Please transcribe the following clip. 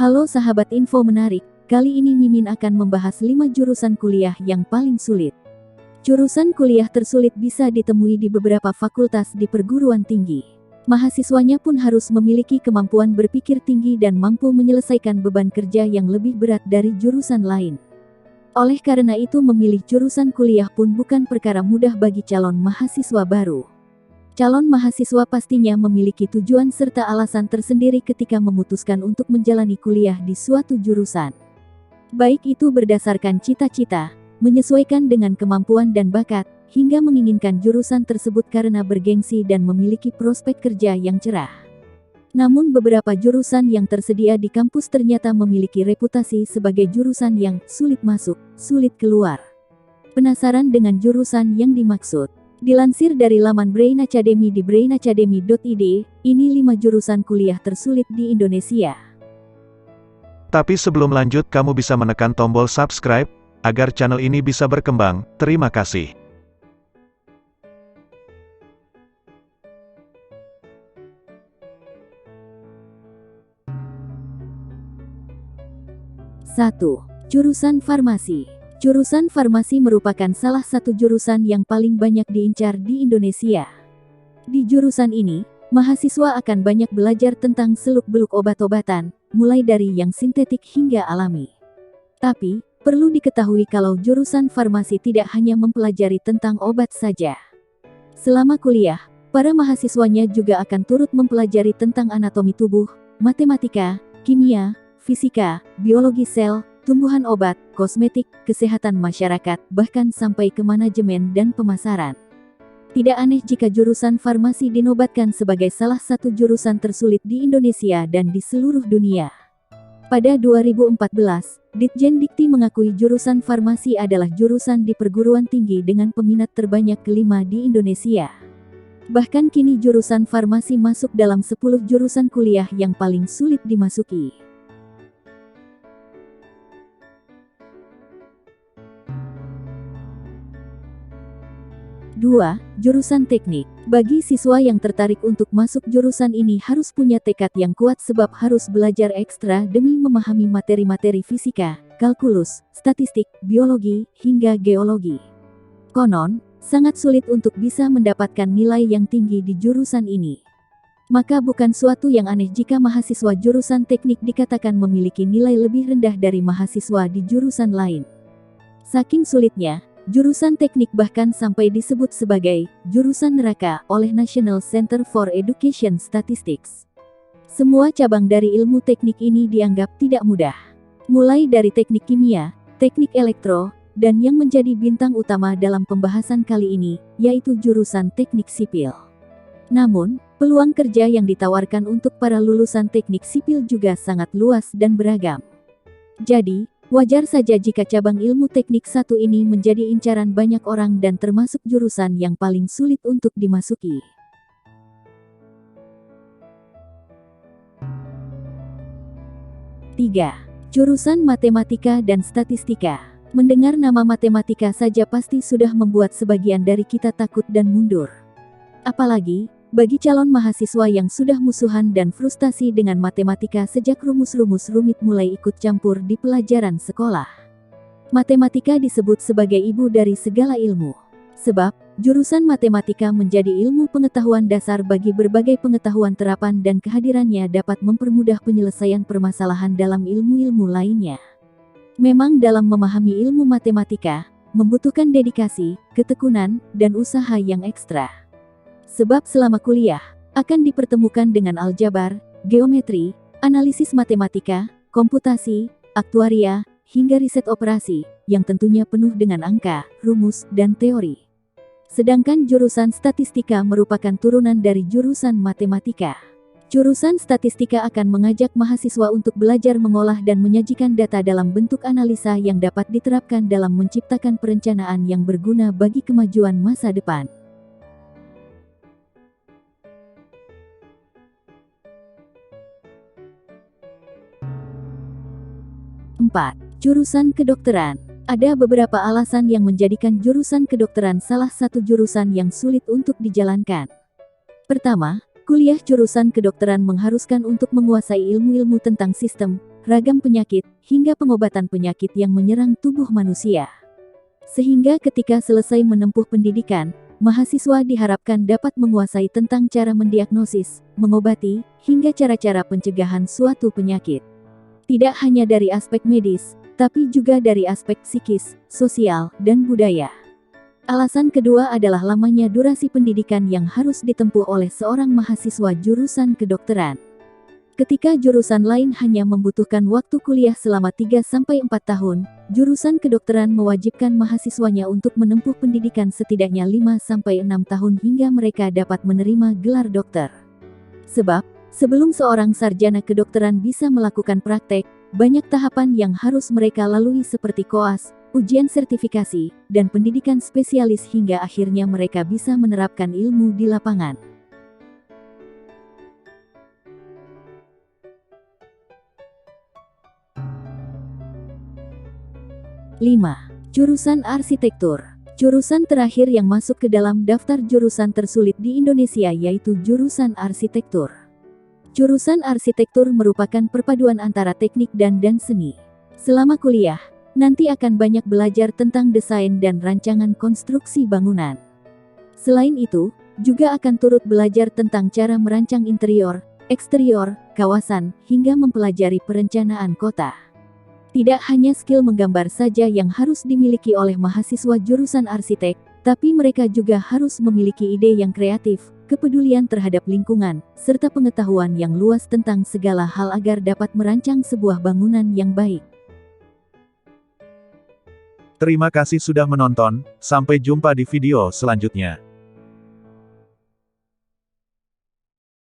Halo sahabat info menarik, kali ini Mimin akan membahas 5 jurusan kuliah yang paling sulit. Jurusan kuliah tersulit bisa ditemui di beberapa fakultas di perguruan tinggi. Mahasiswanya pun harus memiliki kemampuan berpikir tinggi dan mampu menyelesaikan beban kerja yang lebih berat dari jurusan lain. Oleh karena itu memilih jurusan kuliah pun bukan perkara mudah bagi calon mahasiswa baru. Calon mahasiswa pastinya memiliki tujuan serta alasan tersendiri ketika memutuskan untuk menjalani kuliah di suatu jurusan. Baik itu berdasarkan cita-cita, menyesuaikan dengan kemampuan dan bakat, hingga menginginkan jurusan tersebut karena bergengsi dan memiliki prospek kerja yang cerah. Namun beberapa jurusan yang tersedia di kampus ternyata memiliki reputasi sebagai jurusan yang sulit masuk, sulit keluar. Penasaran dengan jurusan yang dimaksud? Dilansir dari laman Brain Academy di brainacademy.id, ini 5 jurusan kuliah tersulit di Indonesia. Tapi sebelum lanjut kamu bisa menekan tombol subscribe, agar channel ini bisa berkembang, terima kasih. Satu, jurusan farmasi. Jurusan farmasi merupakan salah satu jurusan yang paling banyak diincar di Indonesia. Di jurusan ini, mahasiswa akan banyak belajar tentang seluk-beluk obat-obatan, mulai dari yang sintetik hingga alami. Tapi, perlu diketahui kalau jurusan farmasi tidak hanya mempelajari tentang obat saja. Selama kuliah, para mahasiswanya juga akan turut mempelajari tentang anatomi tubuh, matematika, kimia, fisika, biologi sel, tumbuhan obat, kosmetik, kesehatan masyarakat, bahkan sampai ke manajemen dan pemasaran. Tidak aneh jika jurusan farmasi dinobatkan sebagai salah satu jurusan tersulit di Indonesia dan di seluruh dunia. Pada 2014, Ditjen Dikti mengakui jurusan farmasi adalah jurusan di perguruan tinggi dengan peminat terbanyak kelima di Indonesia. Bahkan kini jurusan farmasi masuk dalam 10 jurusan kuliah yang paling sulit dimasuki. 2. Jurusan teknik. Bagi siswa yang tertarik untuk masuk jurusan ini harus punya tekad yang kuat sebab harus belajar ekstra demi memahami materi-materi fisika, kalkulus, statistik, biologi, hingga geologi. Konon, sangat sulit untuk bisa mendapatkan nilai yang tinggi di jurusan ini. Maka bukan suatu yang aneh jika mahasiswa jurusan teknik dikatakan memiliki nilai lebih rendah dari mahasiswa di jurusan lain. Saking sulitnya, jurusan teknik bahkan sampai disebut sebagai jurusan neraka oleh National Center for Education Statistics. Semua cabang dari ilmu teknik ini dianggap tidak mudah. Mulai dari teknik kimia, teknik elektro, dan yang menjadi bintang utama dalam pembahasan kali ini, yaitu jurusan teknik sipil. Namun, peluang kerja yang ditawarkan untuk para lulusan teknik sipil juga sangat luas dan beragam. Jadi, wajar saja jika cabang ilmu teknik satu ini menjadi incaran banyak orang dan termasuk jurusan yang paling sulit untuk dimasuki. Tiga, jurusan matematika dan statistika. Mendengar nama matematika saja pasti sudah membuat sebagian dari kita takut dan mundur. Apalagi, bagi calon mahasiswa yang sudah musuhan dan frustasi dengan matematika sejak rumus-rumus rumit mulai ikut campur di pelajaran sekolah. Matematika disebut sebagai ibu dari segala ilmu. Sebab, jurusan matematika menjadi ilmu pengetahuan dasar bagi berbagai pengetahuan terapan dan kehadirannya dapat mempermudah penyelesaian permasalahan dalam ilmu-ilmu lainnya. Memang dalam memahami ilmu matematika, membutuhkan dedikasi, ketekunan, dan usaha yang ekstra. Sebab selama kuliah, akan dipertemukan dengan aljabar, geometri, analisis matematika, komputasi, aktuaria, hingga riset operasi, yang tentunya penuh dengan angka, rumus, dan teori. Sedangkan jurusan statistika merupakan turunan dari jurusan matematika. Jurusan statistika akan mengajak mahasiswa untuk belajar mengolah dan menyajikan data dalam bentuk analisa yang dapat diterapkan dalam menciptakan perencanaan yang berguna bagi kemajuan masa depan. 4. Jurusan kedokteran. Ada beberapa alasan yang menjadikan jurusan kedokteran salah satu jurusan yang sulit untuk dijalankan. Pertama, kuliah jurusan kedokteran mengharuskan untuk menguasai ilmu-ilmu tentang sistem, ragam penyakit, hingga pengobatan penyakit yang menyerang tubuh manusia. Sehingga ketika selesai menempuh pendidikan, mahasiswa diharapkan dapat menguasai tentang cara mendiagnosis, mengobati, hingga cara-cara pencegahan suatu penyakit. Tidak hanya dari aspek medis, tapi juga dari aspek psikis, sosial, dan budaya. Alasan kedua adalah lamanya durasi pendidikan yang harus ditempuh oleh seorang mahasiswa jurusan kedokteran. Ketika jurusan lain hanya membutuhkan waktu kuliah selama 3-4 tahun, jurusan kedokteran mewajibkan mahasiswanya untuk menempuh pendidikan setidaknya 5-6 tahun hingga mereka dapat menerima gelar dokter. Sebab, sebelum seorang sarjana kedokteran bisa melakukan praktek, banyak tahapan yang harus mereka lalui seperti koas, ujian sertifikasi, dan pendidikan spesialis hingga akhirnya mereka bisa menerapkan ilmu di lapangan. Lima. Jurusan arsitektur. Jurusan terakhir yang masuk ke dalam daftar jurusan tersulit di Indonesia yaitu jurusan arsitektur. Jurusan arsitektur merupakan perpaduan antara teknik dan seni. Selama kuliah, nanti akan banyak belajar tentang desain dan rancangan konstruksi bangunan. Selain itu, juga akan turut belajar tentang cara merancang interior, eksterior, kawasan, hingga mempelajari perencanaan kota. Tidak hanya skill menggambar saja yang harus dimiliki oleh mahasiswa jurusan arsitek, tapi mereka juga harus memiliki ide yang kreatif, kepedulian terhadap lingkungan, serta pengetahuan yang luas tentang segala hal agar dapat merancang sebuah bangunan yang baik. Terima kasih sudah menonton, sampai jumpa di video selanjutnya.